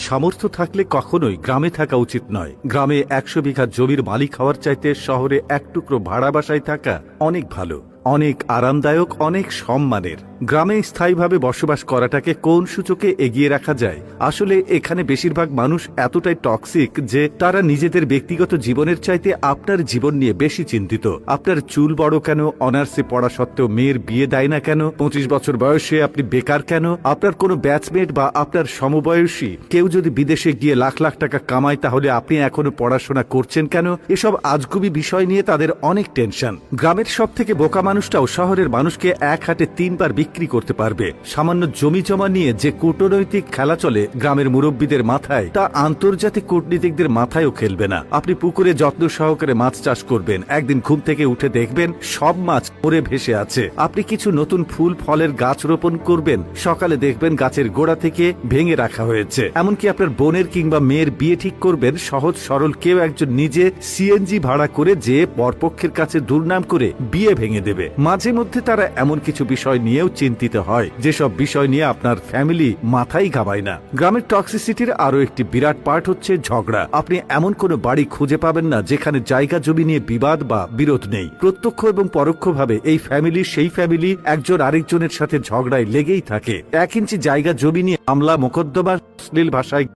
সামর্থ্য থাকলে কখনোই গ্রামে থাকা উচিত নয়। গ্রামে 100 বিঘা জমির মালিক হওয়ার চাইতে শহরে এক টুকরো ভাড়া বাসায় থাকা অনেক ভালো, অনেক আরামদায়ক, অনেক সম্মানের। গ্রামে স্থায়ীভাবে বসবাস করাটাকে কোন সূচকে এগিয়ে রাখা যায়? আসলে এখানে বেশিরভাগ মানুষ এতটাই টক্সিক যে তারা নিজেদের ব্যক্তিগত জীবনের চাইতে আপনার জীবন নিয়ে বেশি চিন্তিত। আপনার চুল বড় কেন, অনার্সে পড়া সত্ত্বেও মেয়ের বিয়ে দেয় না কেন, 25 বছর বয়সে আপনি বেকার কেন, আপনার কোনো ব্যাচমেট বা আপনার সমবয়সী কেউ যদি বিদেশে গিয়ে লাখ লাখ টাকা কামায় তাহলে আপনি এখনো পড়াশোনা করছেন কেন? এসব আজগুবি বিষয় নিয়ে তাদের অনেক টেনশন। গ্রামের সব থেকে বোকা মানুষটাও শহরের মানুষকে এক হাতে 3 বার বিক্রি করতে পারবে। সামান্য জমি জমা নিয়ে যে কূটনৈতিক খেলা চলে গ্রামের মুরব্বীদের মাথায়, তা আন্তর্জাতিক কূটনীতিকদের মাথায়ও খেলবে না। আপনি পুকুরে যত্ন সহকারে মাছ চাষ করবেন, একদিন ঘুম থেকে উঠে দেখবেন সব মাছ মরে ভেসে আছে। আপনি কিছু নতুন ফুল ফলের গাছ রোপণ করবেন, সকালে দেখবেন গাছের গোড়া থেকে ভেঙে রাখা হয়েছে। এমনকি আপনার বোনের কিংবা মেয়ের বিয়ে ঠিক করবেন, সহজ সরল কেউ একজন নিজে সিএনজি ভাড়া করে যে পরপক্ষের কাছে দুর্নাম করে বিয়ে ভেঙে দেবে। মাঝে মধ্যে তারা এমন কিছু বিষয় নিয়েও চিন্তিত হয় যেসব বিষয় নিয়ে আপনার ফ্যামিলি মাথায় ঘামায় না। গ্রামের টক্সিসিটির আরো একটি বিরাট পার্ট হচ্ছে ঝগড়া। আপনি এমন কোনো বাড়ি খুঁজে পাবেন না যেখানে জায়গা জমি নিয়ে বিবাদ বা বিরোধ নেই। প্রত্যক্ষ এবং পরোক্ষভাবে এই ফ্যামিলি সেই ফ্যামিলি একজন আরেকজনের সাথে ঝগড়ায় লেগেই থাকে। 1 ইঞ্চি জায়গা জমি নিয়ে মামলা মোকদ্দমা, অশ্লীল ভাষায়